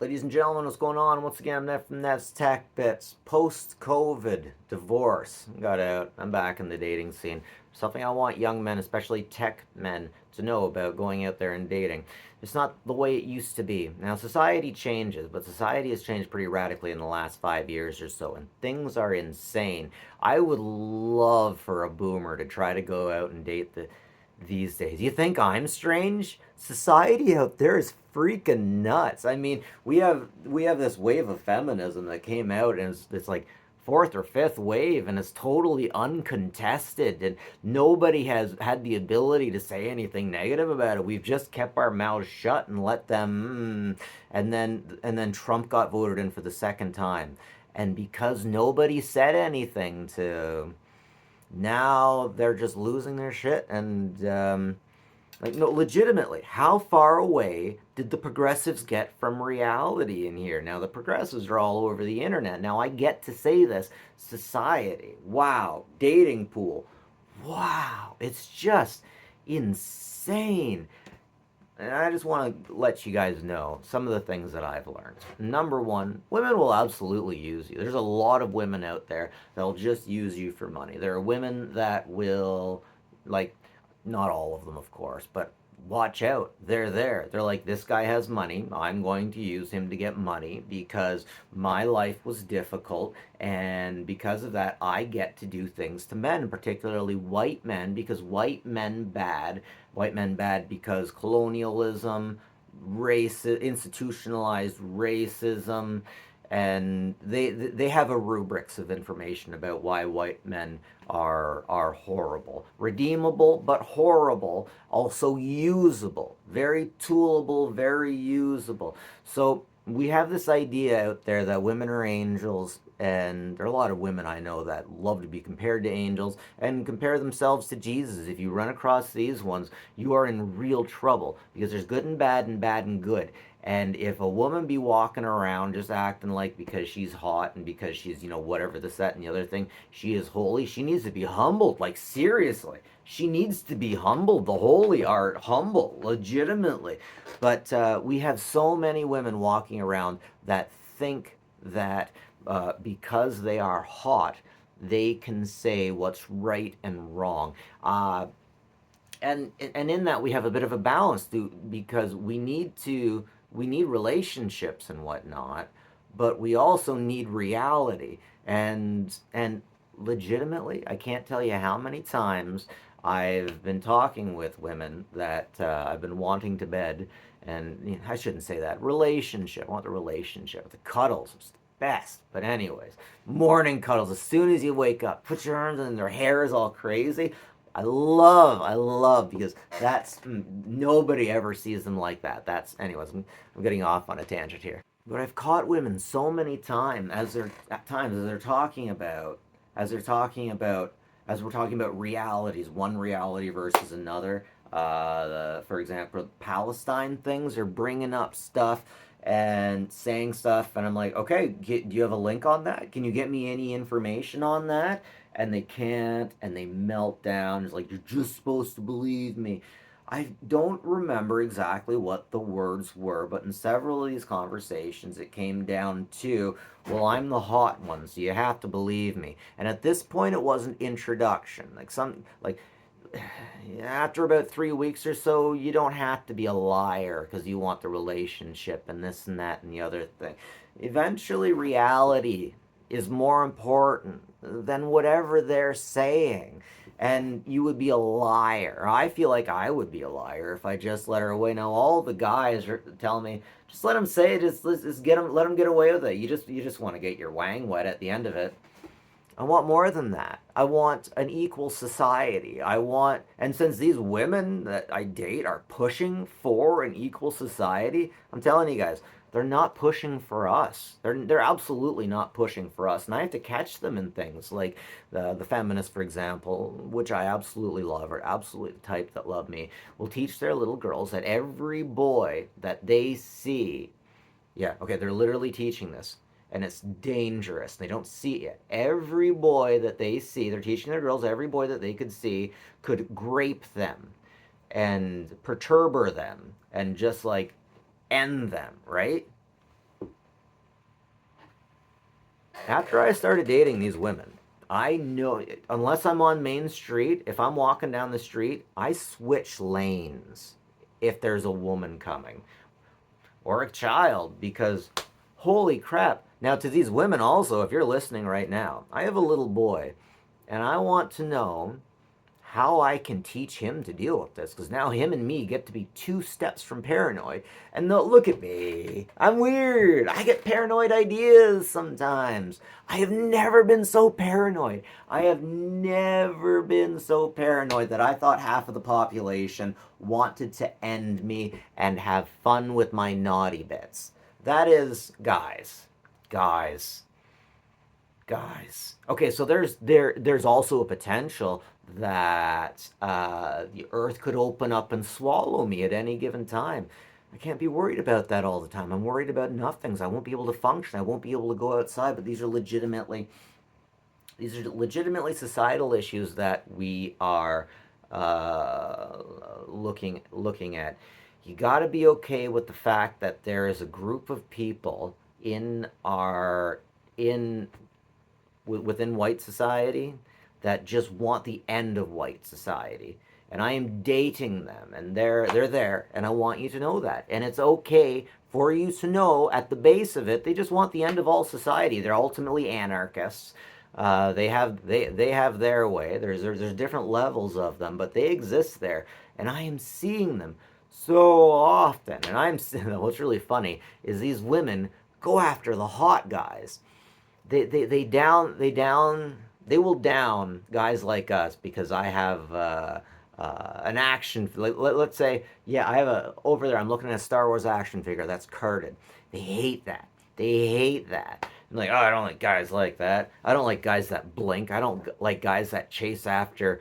Ladies and gentlemen, what's going on? Once again, I'm Ned from Ned's Tech Bits. Post-COVID divorce. Got out. I'm back in the dating scene. Something I want young men, especially tech men, to know about going out there and dating. It's not the way it used to be. Now, society changes, but society has changed pretty radically in the last 5 years or so, and things are insane. I would love for a boomer to try to go out and date these days. You think I'm strange? Society out there is freaking nuts. I mean, we have this wave of feminism that came out, and it's like fourth or fifth wave, and it's totally uncontested, and nobody has had the ability to say anything negative about it. We've just kept our mouths shut and let them and then Trump got voted in for the second time. And because nobody said anything to, now they're just losing their shit. And like, no, legitimately, how far away did the progressives get from reality in here? Now, the progressives are all over the internet. Now, I get to say this. Society, wow. Dating pool, wow. It's just insane. And I just want to let you guys know some of the things that I've learned. Number one, women will absolutely use you. There's a lot of women out there that'll just use you for money. There are women that will, like, not all of them, of course, but watch out. They're there. They're like, this guy has money. I'm going to use him to get money because my life was difficult. And because of that, I get to do things to men, particularly white men, because white men bad. White men bad because colonialism, race, institutionalized racism, and they have a rubrics of information about why white men are horrible, redeemable but horrible, also usable, very toolable, very usable. So we have this idea out there that women are angels, and there are a lot of women I know that love to be compared to angels and compare themselves to Jesus. If you run across these ones, you are in real trouble, because there's good and bad and good. And if a woman be walking around just acting like because she's hot and because she's, whatever this, that, and the other thing, she is holy, she needs to be humbled. Like, seriously. She needs to be humbled. The holy are humble, legitimately. But we have so many women walking around that think that because they are hot, they can say what's right and wrong. And in that, we have a bit of a balance because we need relationships and whatnot, but we also need reality. And legitimately, I can't tell you how many times I've been talking with women that I've been wanting to bed, and I shouldn't say that. Relationship. I want the relationship. The cuddles. It's the best. But anyways, morning cuddles. As soon as you wake up, put your arms in, their hair is all crazy. I love because that's nobody ever sees them like that. That's anyways. I'm getting off on a tangent here, but I've caught women so many times as they're talking about as we're talking about realities, one reality versus another. For example, Palestine things are bringing up stuff and saying stuff, and I'm like, okay, do you have a link on that? Can you get me any information on that? And they can't, and they melt down. It's like, you're just supposed to believe me. I don't remember exactly what the words were, but in several of these conversations, it came down to, well, I'm the hot one, so you have to believe me. And at this point, it wasn't introduction. Like, after about 3 weeks or so, you don't have to be a liar because you want the relationship and this and that and the other thing. Eventually, reality is more important than whatever they're saying. And you would be a liar. I feel like I would be a liar if I just let her away. Now all the guys are telling me, just let them say it. Just get them, let them get away with it. You just want to get your wang wet at the end of it. I want more than that. I want an equal society. And since these women that I date are pushing for an equal society, I'm telling you guys, they're not pushing for us. They're absolutely not pushing for us. And I have to catch them in things like the feminists, for example, which I absolutely love, are absolutely the type that love me, will teach their little girls that every boy that they see, yeah, okay, they're literally teaching this, and it's dangerous. They don't see it. Every boy that they see, they're teaching their girls, every boy that they could see could grape them and perturb them and just like end them, right? After I started dating these women, I know, unless I'm on Main Street, if I'm walking down the street, I switch lanes if there's a woman coming or a child, because holy crap. Now, to these women also, if you're listening right now, I have a little boy and I want to know how I can teach him to deal with this, because now him and me get to be 2 steps from paranoid. And look at me, I'm weird, I get paranoid ideas sometimes. I have never been so paranoid. I have never been so paranoid that I thought half of the population wanted to end me and have fun with my naughty bits. That is, guys, guys. Okay, so there's also a potential that the earth could open up and swallow me at any given time. I can't be worried about that all the time. I'm worried about enough things. I won't be able to function. I won't be able to go outside. But these are legitimately societal issues that we are looking at. You got to be okay with the fact that there is a group of people in within white society that just want the end of white society. And I am dating them, and they're there, and I want you to know that. And it's okay for you to know at the base of it, they just want the end of all society. They're ultimately anarchists. They have their way. There's different levels of them, but they exist there, and I am seeing them so often. And what's really funny is these women go after the hot guys. They will down guys like us because I have an action. Let's say, yeah, I have over there. I'm looking at a Star Wars action figure that's carded. They hate that. They hate that. I'm like, oh, I don't like guys like that. I don't like guys that blink. I don't like guys that chase after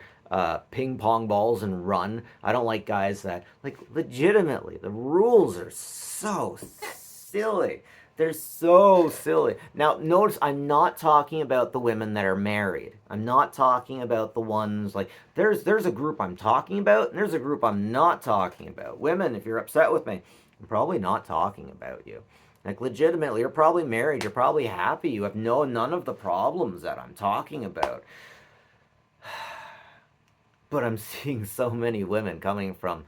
ping pong balls and run. I don't like guys that, like, legitimately, the rules are so silly. They're so silly. Now, notice I'm not talking about the women that are married. I'm not talking about the ones like there's a group I'm talking about, and there's a group I'm not talking about. Women, if you're upset with me, I'm probably not talking about you. Like, legitimately, you're probably married. You're probably happy. You have none of the problems that I'm talking about. But I'm seeing so many women coming from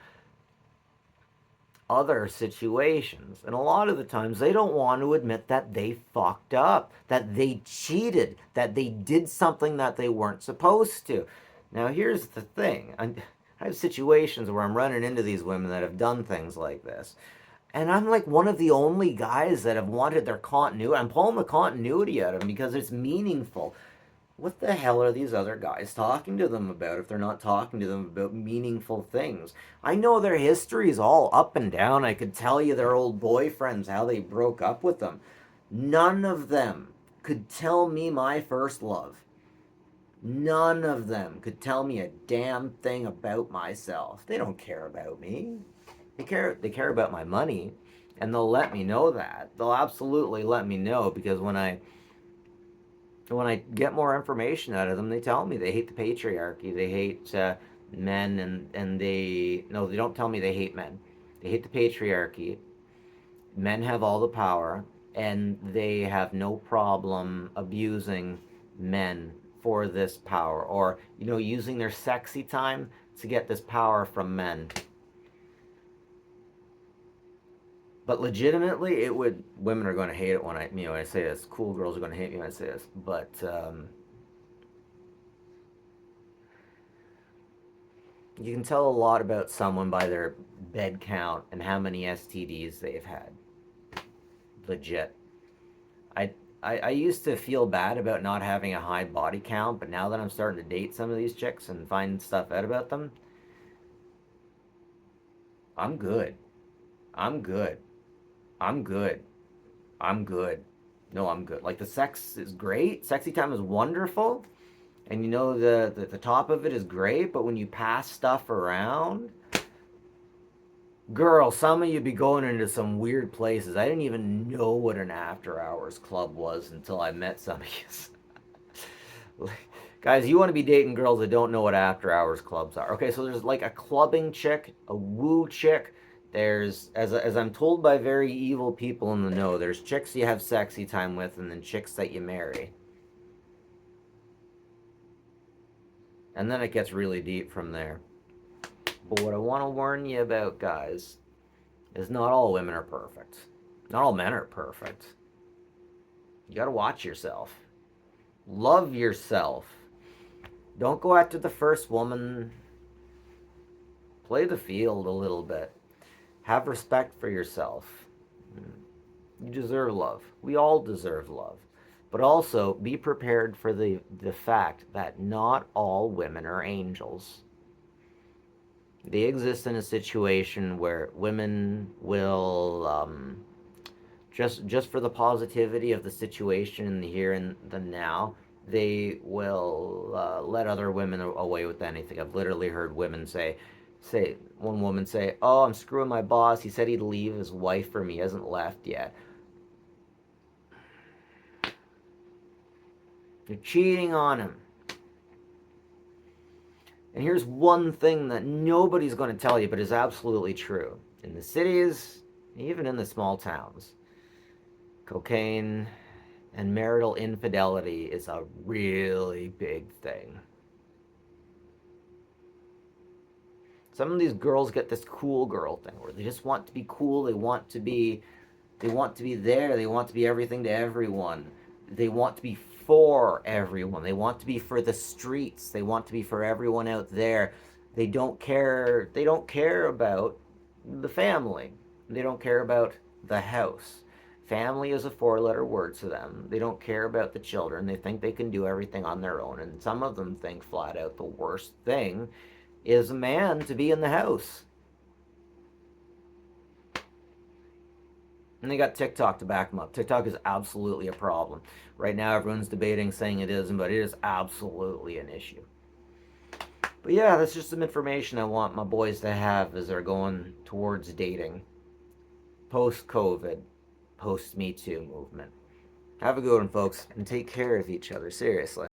other situations. And a lot of the times they don't want to admit that they fucked up, that they cheated, that they did something that they weren't supposed to. Now, here's the thing. I have situations where I'm running into these women that have done things like this. And I'm like one of the only guys that have wanted their continuity. I'm pulling the continuity out of them because it's meaningful. What the hell are these other guys talking to them about if they're not talking to them about meaningful things? I know their history is all up and down. I could tell you their old boyfriends, how they broke up with them. None of them could tell me my first love. None of them could tell me a damn thing about myself. They don't care about me. They care about my money, and they'll let me know that. They'll absolutely let me know, because when I get more information out of them, they tell me they hate the patriarchy. They hate men, and they don't tell me they hate men. They hate the patriarchy. Men have all the power, and they have no problem abusing men for this power, or using their sexy time to get this power from men. But legitimately, women are going to hate it when I say this. Cool girls are going to hate me when I say this. But you can tell a lot about someone by their bed count and how many STDs they've had. Legit. I used to feel bad about not having a high body count, but now that I'm starting to date some of these chicks and find stuff out about them, I'm good. I'm good. I'm good. I'm good. No, I'm good. Like, the sex is great. Sexy time is wonderful. And the top of it is great, but when you pass stuff around, girl, some of you be going into some weird places. I didn't even know what an after hours club was until I met some of you. Guys, you want to be dating girls that don't know what after hours clubs are. Okay, so there's like a clubbing chick, a woo chick, There's, as I'm told by very evil people in the know, there's chicks you have sexy time with, and then chicks that you marry. And then it gets really deep from there. But what I want to warn you about, guys, is not all women are perfect. Not all men are perfect. You gotta watch yourself. Love yourself. Don't go after the first woman. Play the field a little bit. Have respect for yourself. You deserve love. We all deserve love. But also be prepared for the fact that not all women are angels. They exist in a situation where women will just for the positivity of the situation in the here and the now, they will let other women away with anything. I've literally heard women say one woman say, "Oh, I'm screwing my boss. He said he'd leave his wife for me. He hasn't left yet." You're cheating on him. And here's one thing that nobody's going to tell you, but is absolutely true. In the cities, even in the small towns, cocaine and marital infidelity is a really big thing. Some of these girls get this cool girl thing where they just want to be cool, they want to be there, they want to be everything to everyone. They want to be for everyone. They want to be for the streets. They want to be for everyone out there. They don't care about the family. They don't care about the house. Family is a four-letter word to them. They don't care about the children. They think they can do everything on their own. And some of them think flat out the worst thing is a man to be in the house. And they got TikTok to back them up. TikTok is absolutely a problem. Right now, everyone's debating, saying it isn't, but it is absolutely an issue. But yeah, that's just some information I want my boys to have as they're going towards dating. Post-COVID, post-Me Too movement. Have a good one, folks, and take care of each other, seriously.